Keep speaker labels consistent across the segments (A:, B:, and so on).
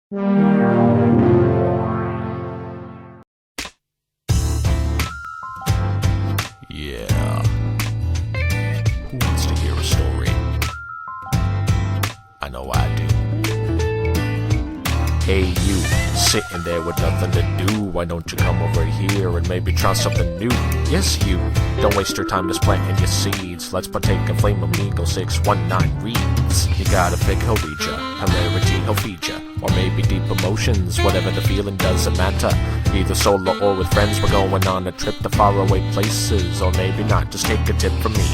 A: Yeah. Who wants to hear a story? I know I do. Hey you, sitting there with nothing to do, why don't you come over here and maybe try something new? Yes you, don't waste your time just planting your seeds. Let's partake in FlameAmigo619 Reads. You got a pick, he'll read ya, hilarity he'll feed ya, or maybe deep emotions, whatever the feeling doesn't matter. Either solo or with friends, we're going on a trip to faraway places, or maybe not, just take a tip from me.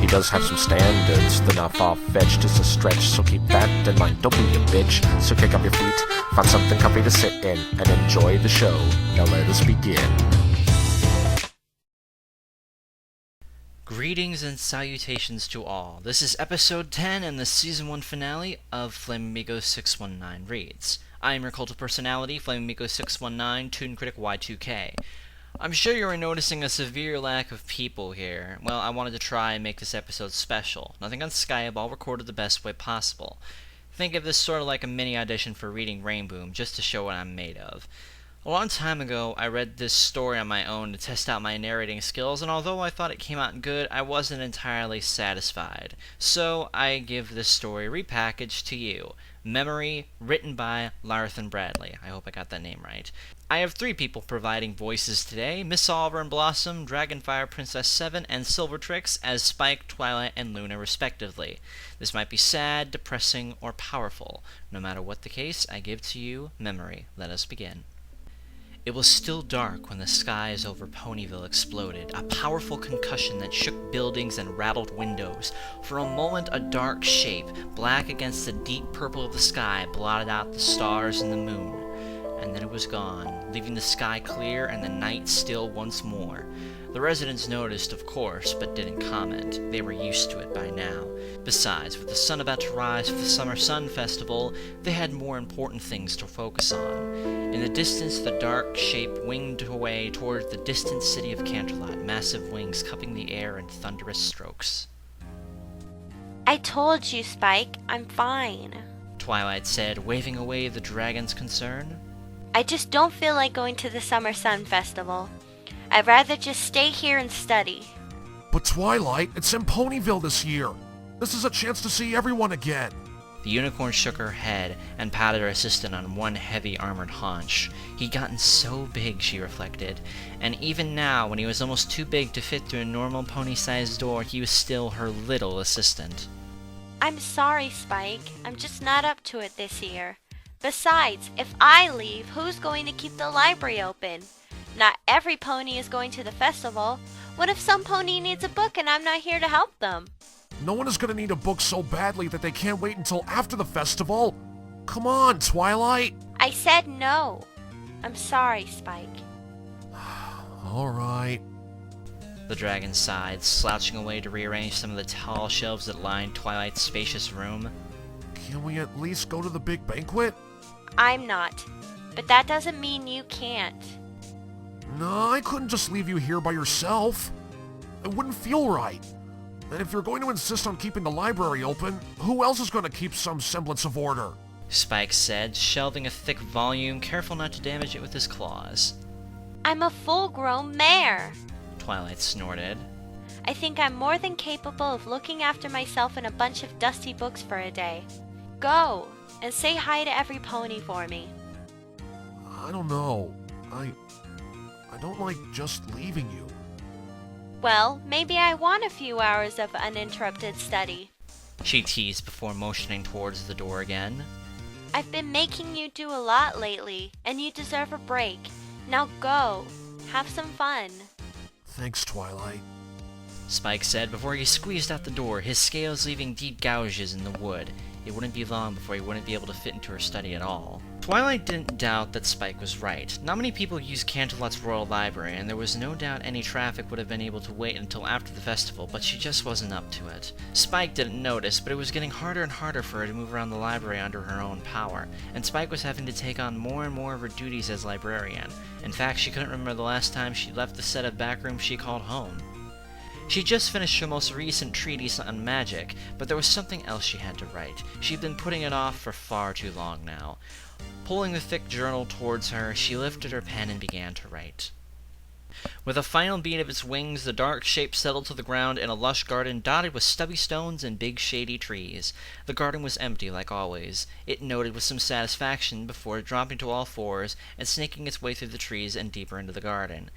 A: He does have some standards, they're not far-fetched, it's a stretch, so keep that in mind, don't be a bitch. So kick up your feet, find something comfy to sit in, and enjoy the show. Now let us begin.
B: Greetings and salutations to all. This is episode 10 and the season 1 finale of FlameAmigo619 Reads. I am your cult of personality, FlameAmigo619 ToonKriticY2K. I'm sure you are noticing a severe lack of people here. Well, I wanted to try and make this episode special. Nothing on Skype, all recorded the best way possible. Think of this sort of like a mini audition for reading Rainboom, just to show what I'm made of. A long time ago, I read this story on my own to test out my narrating skills, and although I thought it came out good, I wasn't entirely satisfied. So, I give this story repackaged to you. Memory, written by Larthan Bradley. I hope I got that name right. I have 3 people providing voices today, Miss Oliver and Blossom, Dragonfire Princess 7, and Silvertrix as Spike, Twilight, and Luna respectively. This might be sad, depressing, or powerful. No matter what the case, I give to you Memory. Let us begin. It was still dark when the skies over Ponyville exploded, a powerful concussion that shook buildings and rattled windows. For a moment, a dark shape, black against the deep purple of the sky, blotted out the stars and the moon. And then it was gone, leaving the sky clear and the night still once more. The residents noticed, of course, but didn't comment. They were used to it by now. Besides, with the sun about to rise for the Summer Sun Festival, they had more important things to focus on. In the distance, the dark shape winged away toward the distant city of Canterlot, massive wings cupping the air in thunderous strokes.
C: I told you, Spike, I'm fine.
B: Twilight said, waving away the dragon's concern.
C: I just don't feel like going to the Summer Sun Festival. I'd rather just stay here and study.
A: But Twilight, it's in Ponyville this year. This is a chance to see everyone again.
B: The unicorn shook her head and patted her assistant on one heavy armored haunch. He'd gotten so big, she reflected, and even now, when he was almost too big to fit through a normal pony-sized door, he was still her little assistant.
C: I'm sorry, Spike. I'm just not up to it this year. Besides, if I leave, who's going to keep the library open? Not every pony is going to the festival. What if some pony needs a book and I'm not here to help them?
A: No one is gonna need a book so badly that they can't wait until after the festival. Come on, Twilight.
C: I said no. I'm sorry, Spike.
A: Alright.
B: The dragon sighed, slouching away to rearrange some of the tall shelves that lined Twilight's spacious room.
A: Can we at least go to the big banquet?
C: I'm not. But that doesn't mean you can't.
A: No, I couldn't just leave you here by yourself. It wouldn't feel right. And if you're going to insist on keeping the library open, who else is going to keep some semblance of order?
B: Spike said, shelving a thick volume, careful not to damage it with his claws.
C: I'm a full-grown mare.
B: Twilight snorted.
C: I think I'm more than capable of looking after myself and a bunch of dusty books for a day. Go, and say hi to every pony for me.
A: I don't know. I don't like just leaving you.
C: Well, maybe I want a few hours of uninterrupted study.
B: She teased before motioning towards the door again.
C: I've been making you do a lot lately, and you deserve a break. Now go. Have some fun.
A: Thanks, Twilight.
B: Spike said before he squeezed out the door, his scales leaving deep gouges in the wood. It wouldn't be long before he wouldn't be able to fit into her study at all. Twilight didn't doubt that Spike was right. Not many people use Canterlot's Royal Library, and there was no doubt any traffic would have been able to wait until after the festival, but she just wasn't up to it. Spike didn't notice, but it was getting harder and harder for her to move around the library under her own power, and Spike was having to take on more and more of her duties as librarian. In fact, she couldn't remember the last time she left the set of backrooms she called home. She just finished her most recent treatise on magic, but there was something else she had to write. She'd been putting it off for far too long now. Pulling the thick journal towards her, she lifted her pen and began to write. With a final beat of its wings, the dark shape settled to the ground in a lush garden dotted with stubby stones and big shady trees. The garden was empty, like always. It noted with some satisfaction before dropping to all fours and snaking its way through the trees and deeper into the garden.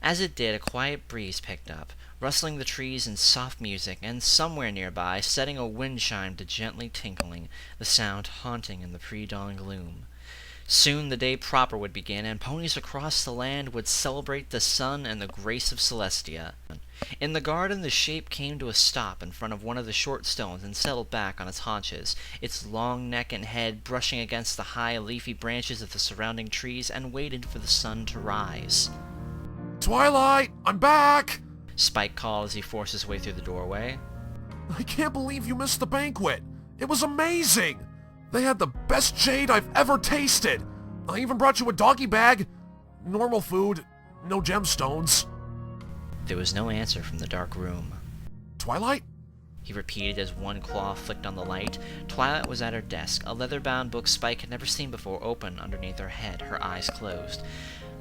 B: As it did, a quiet breeze picked up, rustling the trees in soft music, and somewhere nearby, setting a wind chime to gently tinkling, the sound haunting in the pre-dawn gloom. Soon the day proper would begin, and ponies across the land would celebrate the sun and the grace of Celestia. In the garden, the shape came to a stop in front of one of the short stones and settled back on its haunches, its long neck and head brushing against the high, leafy branches of the surrounding trees, and waited for the sun to rise.
A: Twilight, I'm back!
B: Spike called as he forced his way through the doorway.
A: I can't believe you missed the banquet. It was amazing. They had the best jade I've ever tasted. I even brought you a doggy bag. Normal food, no gemstones.
B: There was no answer from the dark room.
A: Twilight?
B: He repeated as one claw flicked on the light. Twilight was at her desk, a leather-bound book Spike had never seen before open underneath her head, her eyes closed.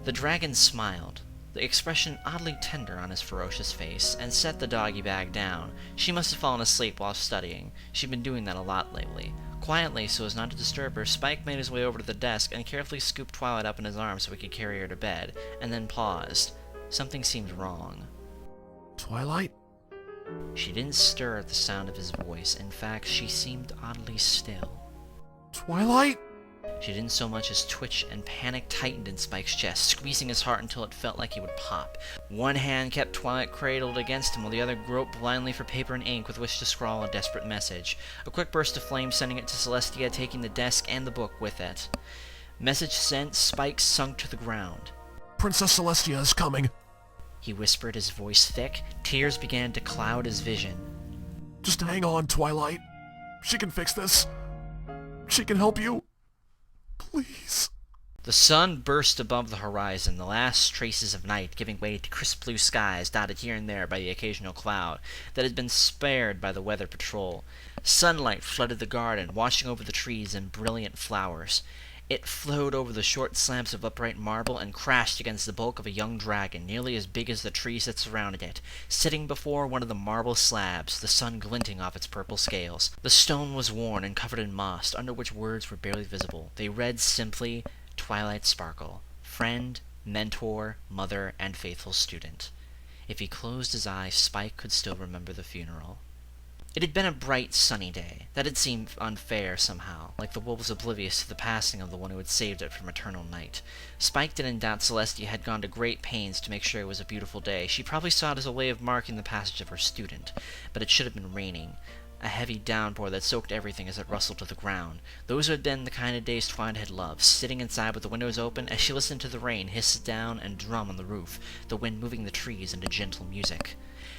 B: The dragon smiled, the expression oddly tender on his ferocious face, and set the doggy bag down. She must have fallen asleep while studying. She'd been doing that a lot lately. Quietly, so as not to disturb her, Spike made his way over to the desk and carefully scooped Twilight up in his arms so he could carry her to bed, and then paused. Something seemed wrong.
A: Twilight?
B: She didn't stir at the sound of his voice. In fact, she seemed oddly still.
A: Twilight?
B: She didn't so much as twitch, and panic tightened in Spike's chest, squeezing his heart until it felt like he would pop. One hand kept Twilight cradled against him, while the other groped blindly for paper and ink with which to scrawl a desperate message. A quick burst of flame sending it to Celestia, taking the desk and the book with it. Message sent, Spike sunk to the ground.
A: Princess Celestia is coming.
B: He whispered, his voice thick. Tears began to cloud his vision.
A: Just hang on, Twilight. She can fix this. She can help you. Please.
B: The sun burst above the horizon, the last traces of night giving way to crisp blue skies dotted here and there by the occasional cloud that had been spared by the weather patrol. Sunlight flooded the garden, washing over the trees and brilliant flowers. It flowed over the short slabs of upright marble and crashed against the bulk of a young dragon, nearly as big as the trees that surrounded it, sitting before one of the marble slabs, the sun glinting off its purple scales. The stone was worn and covered in moss, under which words were barely visible. They read simply, Twilight Sparkle, friend, mentor, mother, and faithful student. If he closed his eyes, Spike could still remember the funeral. It had been a bright, sunny day. That had seemed unfair somehow, like the world was oblivious to the passing of the one who had saved it from eternal night. Spike didn't doubt Celestia had gone to great pains to make sure it was a beautiful day. She probably saw it as a way of marking the passage of her student, but it should have been raining. A heavy downpour that soaked everything as it rustled to the ground. Those had been the kind of days Twilight had loved, sitting inside with the windows open as she listened to the rain hiss down and drum on the roof, the wind moving the trees into gentle music.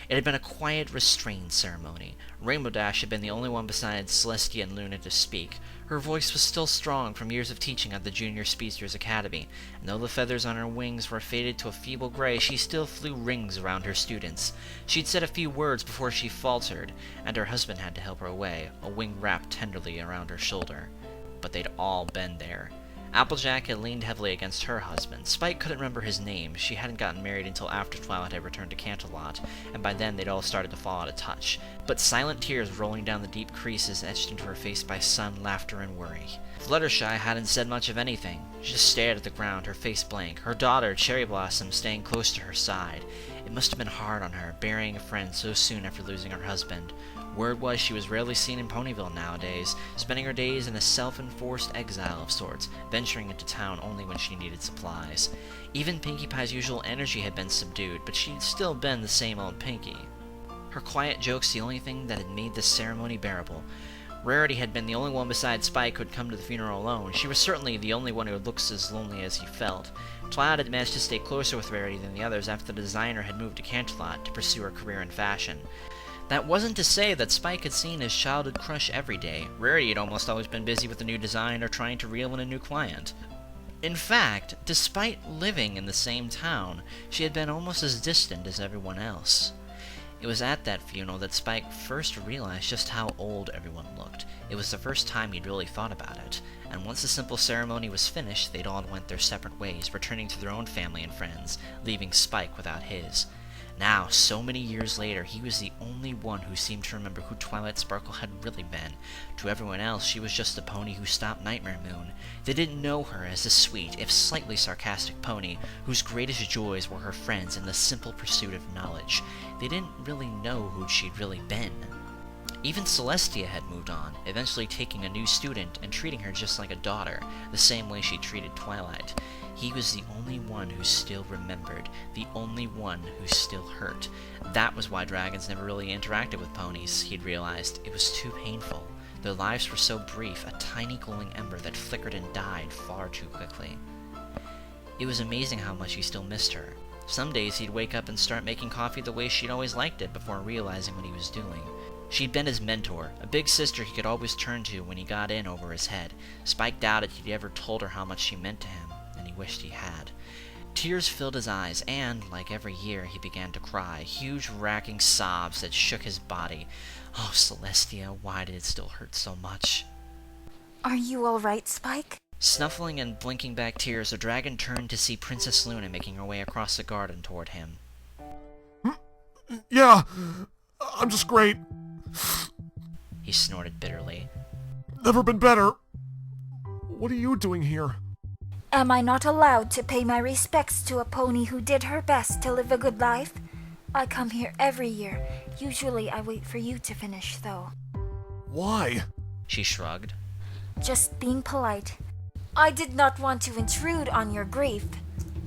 B: It had been a quiet, restrained ceremony. Rainbow Dash had been the only one besides Celestia and Luna to speak. Her voice was still strong from years of teaching at the Junior Speedsters Academy, and though the feathers on her wings were faded to a feeble gray, she still flew rings around her students. She'd said a few words before she faltered, and her husband had to help her away, a wing wrapped tenderly around her shoulder. But they'd all been there. Applejack had leaned heavily against her husband. Spike couldn't remember his name. She hadn't gotten married until after Twilight had returned to Canterlot, and by then they'd all started to fall out of touch. But silent tears rolling down the deep creases etched into her face by sun, laughter, and worry. Fluttershy hadn't said much of anything. She just stared at the ground, her face blank, her daughter, Cherry Blossom, staying close to her side. It must have been hard on her, burying a friend so soon after losing her husband. Word was she was rarely seen in Ponyville nowadays, spending her days in a self-enforced exile of sorts, venturing into town only when she needed supplies. Even Pinkie Pie's usual energy had been subdued, but she'd still been the same old Pinkie. Her quiet jokes the only thing that had made this ceremony bearable. Rarity had been the only one besides Spike who had come to the funeral alone. She was certainly the only one who looked as lonely as he felt. Twilight had managed to stay closer with Rarity than the others after the designer had moved to Canterlot to pursue her career in fashion. That wasn't to say that Spike had seen his childhood crush every day. Rarity had almost always been busy with a new design or trying to reel in a new client. In fact, despite living in the same town, she had been almost as distant as everyone else. It was at that funeral that Spike first realized just how old everyone looked. It was the first time he'd really thought about it. and once the simple ceremony was finished, they'd all went their separate ways, returning to their own family and friends, leaving Spike without his. Now, so many years later, he was the only one who seemed to remember who Twilight Sparkle had really been. To everyone else, she was just a pony who stopped Nightmare Moon. They didn't know her as a sweet, if slightly sarcastic pony, whose greatest joys were her friends and the simple pursuit of knowledge. They didn't really know who she'd really been. Even Celestia had moved on, eventually taking a new student and treating her just like a daughter, the same way she treated Twilight. He was the only one who still remembered, the only one who still hurt. That was why dragons never really interacted with ponies, he'd realized. It was too painful. Their lives were so brief, a tiny glowing ember that flickered and died far too quickly. It was amazing how much he still missed her. Some days he'd wake up and start making coffee the way she'd always liked it before realizing what he was doing. She'd been his mentor, a big sister he could always turn to when he got in over his head. Spike doubted he'd ever told her how much she meant to him, and he wished he had. Tears filled his eyes, and, like every year, he began to cry, huge racking sobs that shook his body. Oh, Celestia, why did it still hurt so much?
D: Are you all right, Spike?
B: Snuffling and blinking back tears, the dragon turned to see Princess Luna making her way across the garden toward him.
A: Yeah, I'm just great.
B: He snorted bitterly.
A: Never been better. What are you doing here?
D: Am I not allowed to pay my respects to a pony who did her best to live a good life? I come here every year. Usually I wait for you to finish, though.
A: Why?
B: She shrugged.
D: Just being polite. I did not want to intrude on your grief,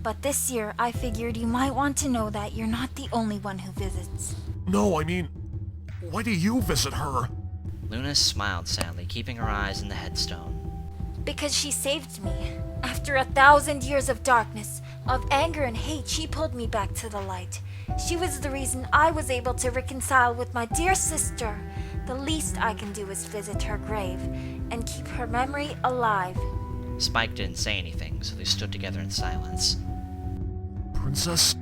D: but this year I figured you might want to know that you're not the only one who visits.
A: No, I mean, why do you visit her?
B: Luna smiled sadly, keeping her eyes in the headstone.
D: Because she saved me. After 1,000 years of darkness, of anger and hate, she pulled me back to the light. She was the reason I was able to reconcile with my dear sister. The least I can do is visit her grave and keep her memory alive.
B: Spike didn't say anything, so they stood together in silence.
A: Princess?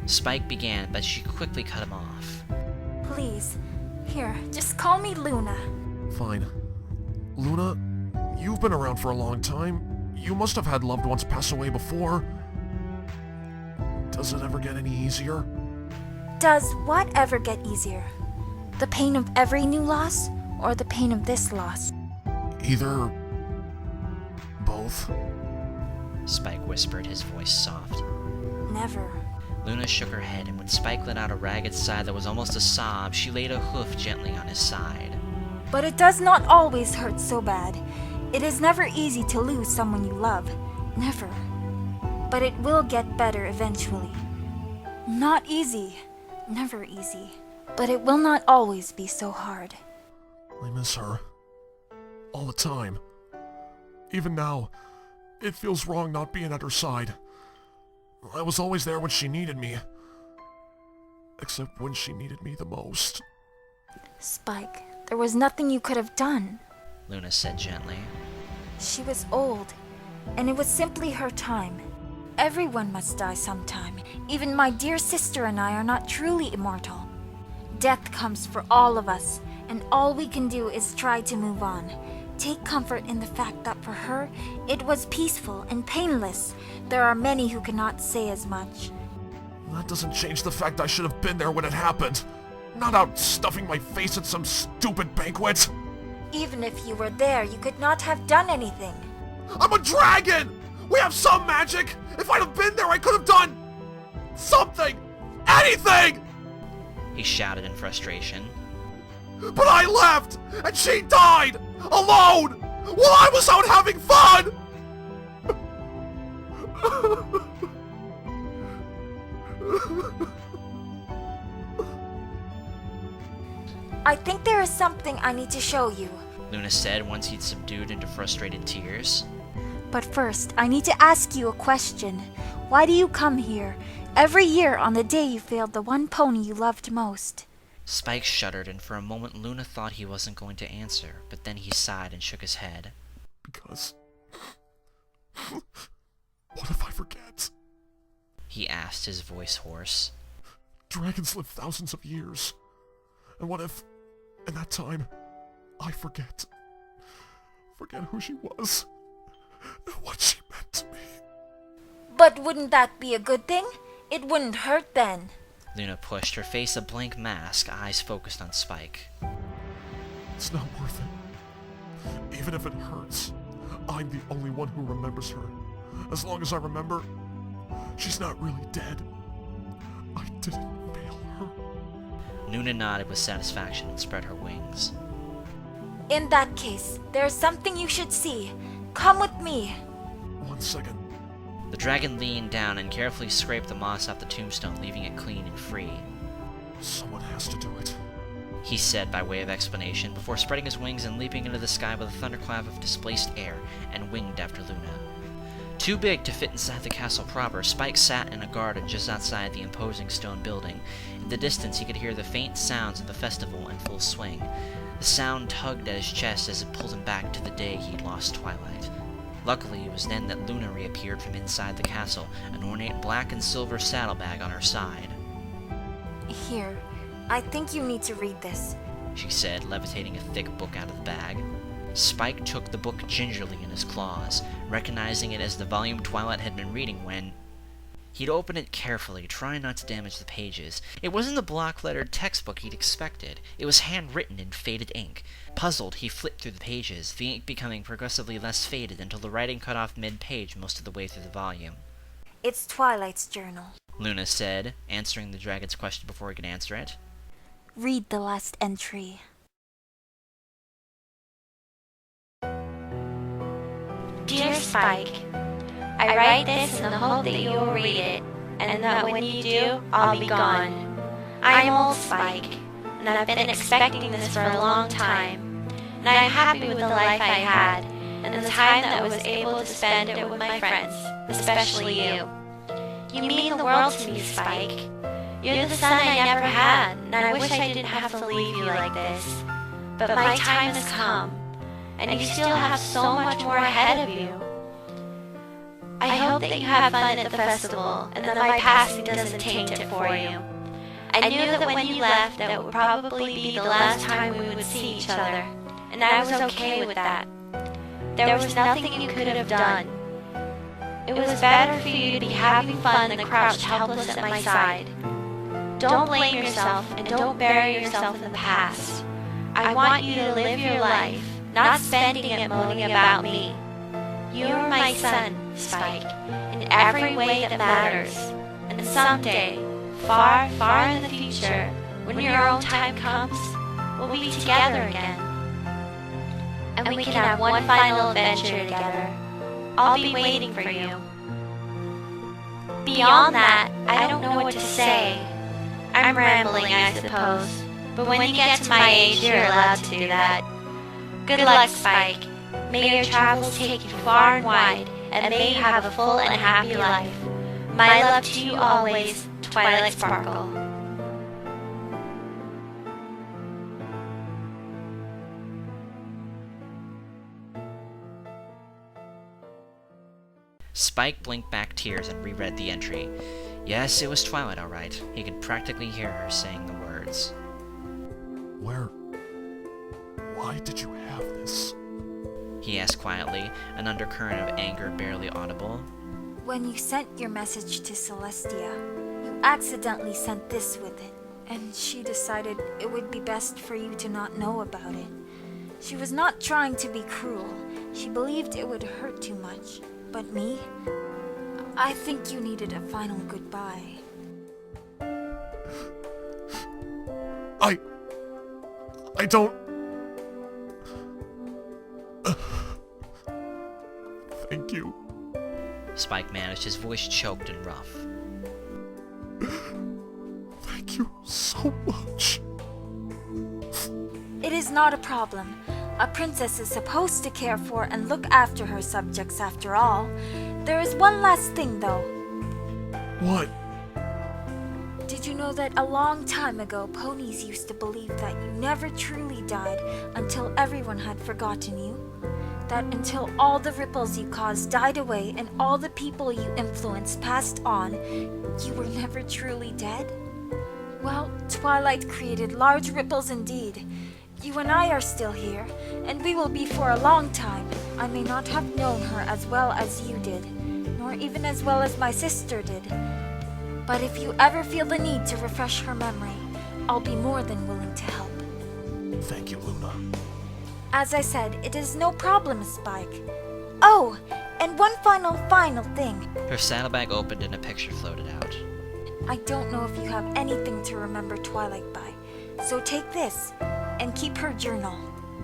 B: Spike began, but she quickly cut him off.
D: Please, here, just call me Luna.
A: Fine. Luna, you've been around for a long time. You must have had loved ones pass away before. Does it ever get any easier?
D: Does what ever get easier? The pain of every new loss, or the pain of this loss?
A: Either... both.
B: Spike whispered, his voice soft.
D: Never.
B: Luna shook her head, and when Spike let out a ragged sigh that was almost a sob, she laid a hoof gently on his side.
D: But it does not always hurt so bad. It is never easy to lose someone you love. Never. But it will get better eventually. Not easy. Never easy. But it will not always be so hard.
A: I miss her. All the time. Even now, it feels wrong not being at her side. I was always there when she needed me. Except when she needed me the most.
D: Spike, there was nothing you could have done.
B: Luna said gently.
D: She was old, and it was simply her time. Everyone must die sometime. Even my dear sister and I are not truly immortal. Death comes for all of us, and all we can do is try to move on. Take comfort in the fact that for her, it was peaceful and painless. There are many who cannot say as much.
A: That doesn't change the fact I should have been there when it happened. Not out stuffing my face at some stupid banquet.
D: Even if you were there, you could not have done anything.
A: I'm a dragon! We have some magic! If I'd have been there, I could have done... something! Anything!
B: He shouted in frustration.
A: But I left! And she died! Alone! While I was out having fun!
D: I think there is something I need to show you.
B: Luna said once he'd subdued into frustrated tears.
D: But first, I need to ask you a question. Why do you come here every year on the day you failed the one pony you loved most?
B: Spike shuddered, and for a moment Luna thought he wasn't going to answer, but then he sighed and shook his head.
A: Because... what if I forget?
B: He asked, his voice hoarse.
A: Dragons live thousands of years. And what if, in that time, I forget? forget who she was and what she meant to me.
D: But wouldn't that be a good thing? It wouldn't hurt then.
B: Luna pushed, her face a blank mask, eyes focused on Spike.
A: It's not worth it. Even if it hurts, I'm the only one who remembers her. As long as I remember, she's not really dead. I didn't fail her.
B: Luna nodded with satisfaction and spread her wings.
D: In that case, there's something you should see. Come with me.
A: 1 second.
B: The dragon leaned down and carefully scraped the moss off the tombstone, leaving it clean and free.
A: Someone has to do it.
B: He said by way of explanation, before spreading his wings and leaping into the sky with a thunderclap of displaced air, and winged after Luna. Too big to fit inside the castle proper, Spike sat in a garden just outside the imposing stone building. In the distance he could hear the faint sounds of the festival in full swing. The sound tugged at his chest as it pulled him back to the day he'd lost Twilight. Luckily, it was then that Luna reappeared from inside the castle, an ornate black and silver saddlebag on her side.
D: Here, I think you need to read this,
B: she said, levitating a thick book out of the bag. Spike took the book gingerly in his claws, recognizing it as the volume Twilight had been reading when... He'd open it carefully, trying not to damage the pages. It wasn't the block-lettered textbook he'd expected. It was handwritten in faded ink. Puzzled, he flipped through the pages, the ink becoming progressively less faded until the writing cut off mid-page most of the way through the volume.
D: It's Twilight's journal.
B: Luna said, answering the dragon's question before he could answer it.
D: Read the last entry.
C: Dear Spike, I write this in the hope that you will read it, and that when you do, I'll be gone. I'm old Spike, and I've been expecting this for a long time, and I'm happy with the life I had, and the time that I was able to spend it with my friends, especially you. You mean the world to me, Spike. You're the son I never had, and I wish I didn't have to leave you like this. But my time has come, and you still have so much more ahead of you. I hope that you have fun at the festival, and that my passing doesn't taint it for you. I knew that when you left, that would probably be the last time we would see each other, and I was okay with that. There was nothing you could have done. It was better for you to be having fun than crouched helpless at my side. Don't blame yourself, and don't bury yourself in the past. I want you to live your life, not spending it moaning about me. You're my son, Spike, in every way that matters. And someday, far, far in the future, when your own time comes, we'll be together again. And we can have one final adventure together. I'll be waiting for you. Beyond that, I don't know what to say. I'm rambling, I suppose. But when you get to my age, you're allowed to do that. Good luck, Spike. May your travels take you far and wide, and may you have a full and happy life. My love to you always, Twilight Sparkle.
B: Spike blinked back tears and reread the entry. Yes, it was Twilight, all right. He could practically hear her saying the words.
A: Why did you have this?
B: He asked quietly, an undercurrent of anger barely audible.
D: When you sent your message to Celestia, you accidentally sent this with it, and she decided it would be best for you to not know about it. She was not trying to be cruel. She believed it would hurt too much. But me? I think you needed a final goodbye.
A: I don't... Thank you.
B: Spike managed, his voice choked and rough.
A: Thank you so much.
D: It is not a problem. A princess is supposed to care for and look after her subjects after all. There is one last thing though.
A: What?
D: Did you know that a long time ago ponies used to believe that you never truly died until everyone had forgotten you? That until all the ripples you caused died away and all the people you influenced passed on, you were never truly dead? Well, Twilight created large ripples indeed. You and I are still here, and we will be for a long time. I may not have known her as well as you did, nor even as well as my sister did. But if you ever feel the need to refresh her memory, I'll be more than willing to help.
A: Thank you, Luna.
D: As I said, it is no problem, Spike. Oh, and one final thing.
B: Her saddlebag opened and a picture floated out.
D: I don't know if you have anything to remember Twilight by, so take this, and keep her journal.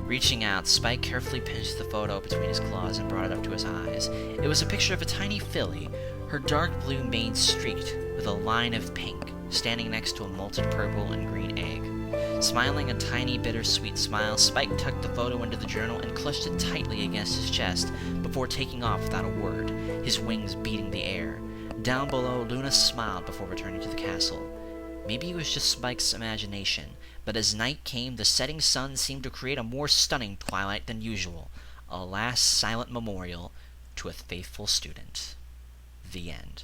B: Reaching out, Spike carefully pinched the photo between his claws and brought it up to his eyes. It was a picture of a tiny filly, her dark blue mane streaked with a line of pink, standing next to a molted purple and green egg. Smiling a tiny bittersweet smile, Spike tucked the photo into the journal and clutched it tightly against his chest before taking off without a word, his wings beating the air. Down below, Luna smiled before returning to the castle. Maybe it was just Spike's imagination, but as night came, the setting sun seemed to create a more stunning twilight than usual, a last silent memorial to a faithful student. The end.